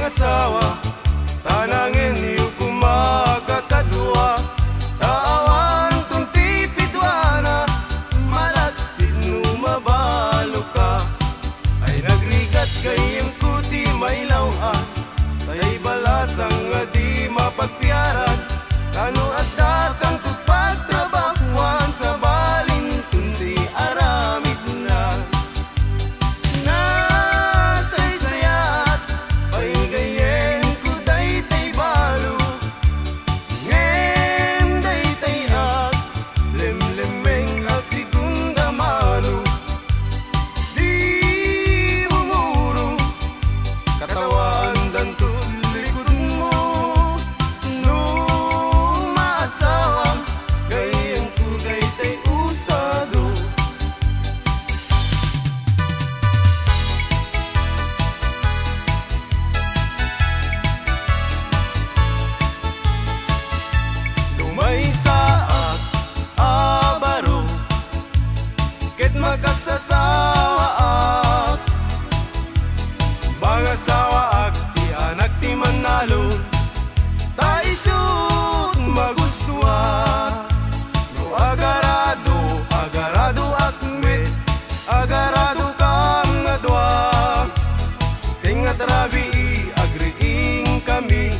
asawa, tanangin niyo kumakakadwa. Tawan kung tipidwana, malaksin no mabalo ka. Ay nagrigat kayem kuti may lawan, tay balasang nga di mapagpiaran. Kano at dakang kupagtrabahuan sa balin kundi aramid na. Nasaysayat, paigayen ko daytay balo. Ngem daytay at lemlemeng asigunda mano. Di mumuro, katawaan danto likod mo. No maasawang, gayeng ko daytay usado. Lumay saat abaro, ket makasasawa ak. Bangasawa ak, ti anak ti manalo, taisut magustua. No agarado, agarado akme, agarado kam nga dwa. Tingat rabi agriing kami,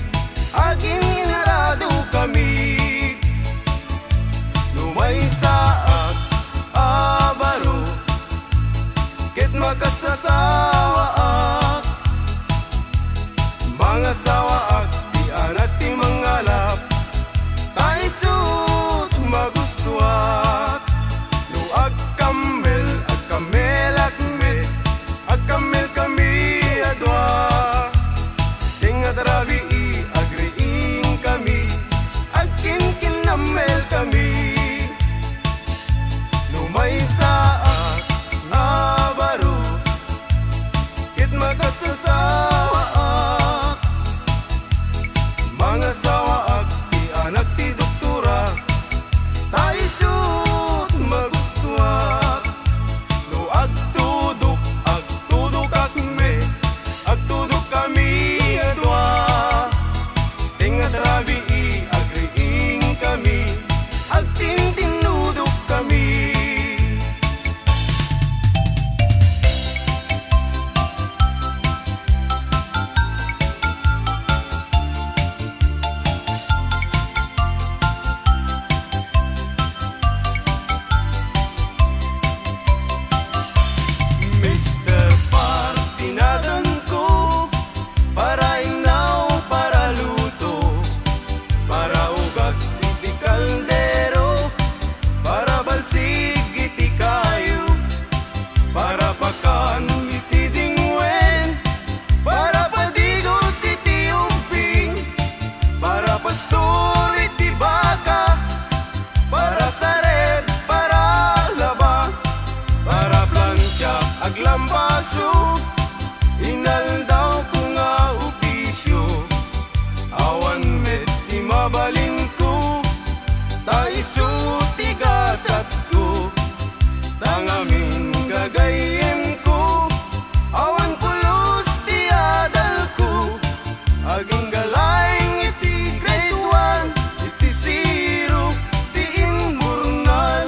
aging inarado kami. Lumay saat abaro, ket makasasawa ak. Bangasawa ak, ti anak ti mangalap, taisut magustuat. No agkamel akme, agkamel kami adwa. Tingat rabi agriing kami, agkinkinamel kami. Lumay saat abaro, ket makasasawa ak. Mga sawa ak, ti anak ti doktora, taisut magustuat. No agtudok akme, agtudok kami adwa. Tingat rabi agriing kami, agtintinudok kami. Mr. Partinadan ko, para inaw, para luto, para ugas iti kaldero, para balsig iti kayo, para pakan iti dingwen, para padigos iti umping, para pastor iti baka, para saret, para laba, para plancha aglambaso. Inaldaw ko nga opisyo, awan met di mabalin ko, taiso tigasat ko, tangamin gagayem ko, awan pulos ti adal ko, aging galayng iti grade 1, iti zero, ti immurnal.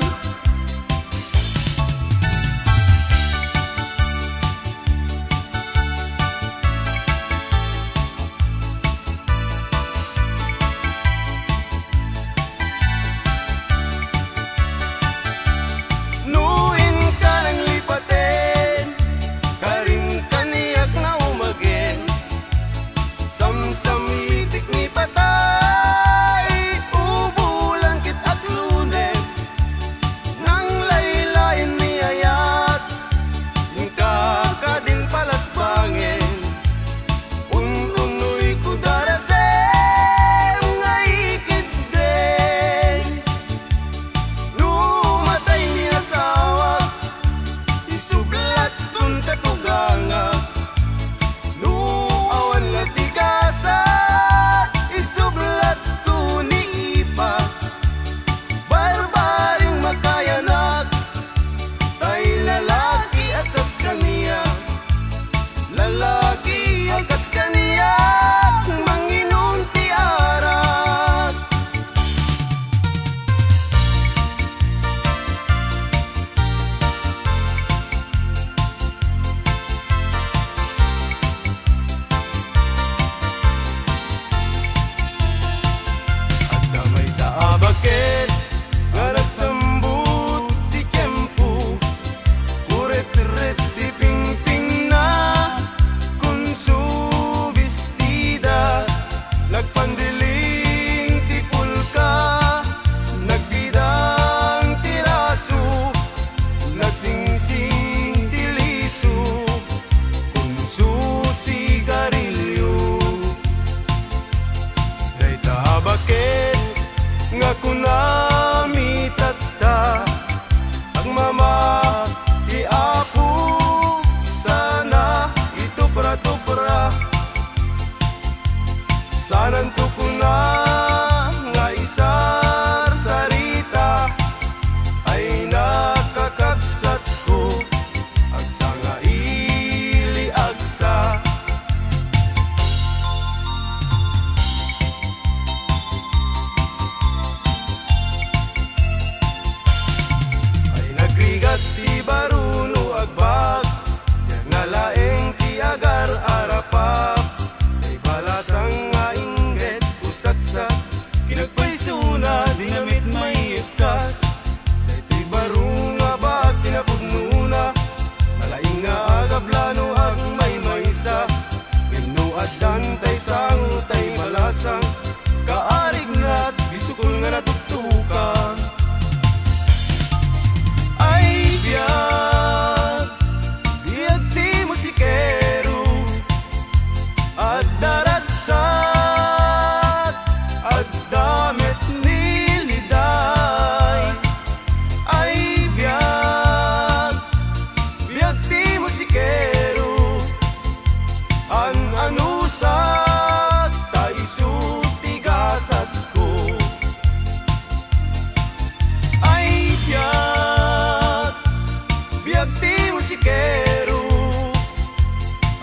musikero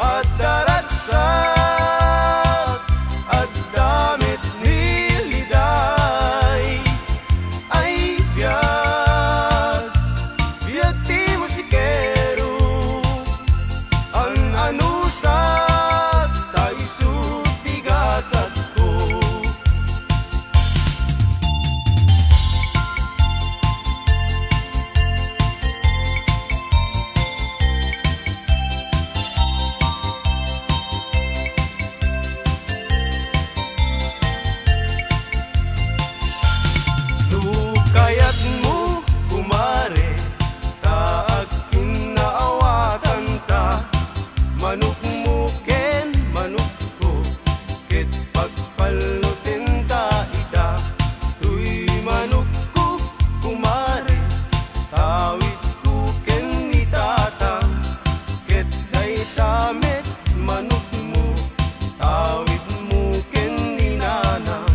at daragsat at damit niliday ay biyag ti musikero ang anusat tayo sutigasat ko. Kayat mo kumare taag kinaawatan ta manok mo ken manok ko ket pagpalutin ta ita tuy manok ko kumare tawid ko ken ni tata ket day tamet manok mo tawid mo ken ni nana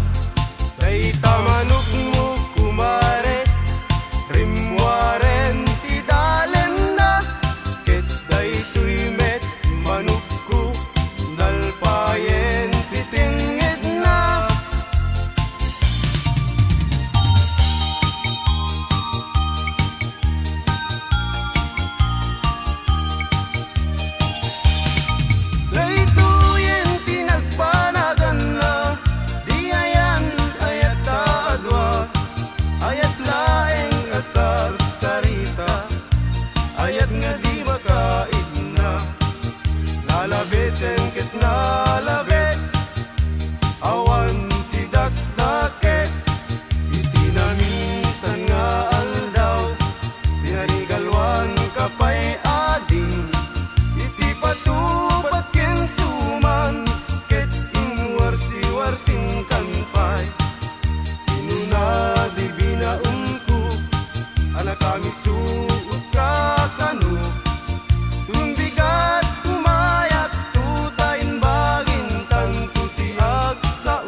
day ta manok mo ayat nga di makain na nalabesen ket nalabes awan tidak dakes iti na minsan nga aldaw pinanigalwan kapay ading iti patubat ken suman ket inwarsi-warsin kanpay inuna di binaumku anak kami suot kakano tumbigat kumayat tutayin bagin tang tutiag sao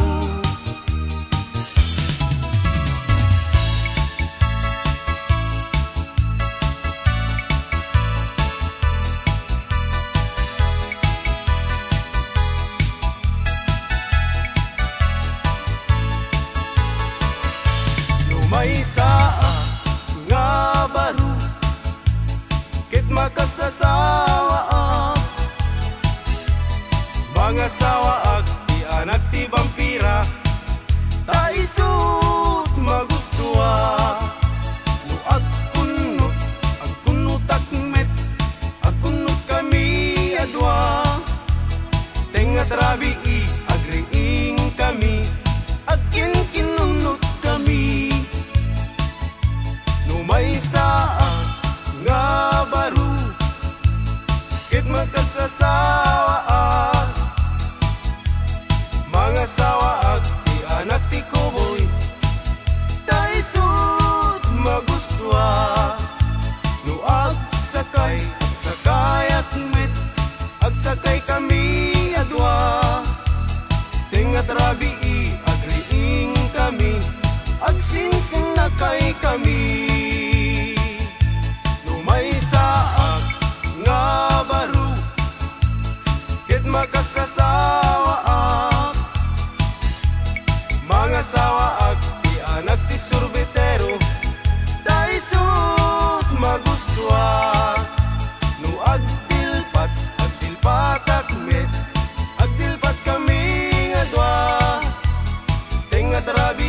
lumaysa nga baro ket makasasawa mga sawaag ti anak ti vampira ta isut magustuwa no agkunot akmet agkunot kami adwa tengat rabi agriing kami agkin kinunot kami lumaysa nga baro ket makasasawa mga sawaag ti anak ti kuboy ta isut magustuwa no agsakay akmet agsakay kami adwa tengat rabi agriing kami agsingsing na kay kami lumaysaak nga baro ket makasasawaak mga sawaak ti anak ti surbitero ta isut magustuwa no agdilpat akmet agdilpat kami nga dua tengat rabi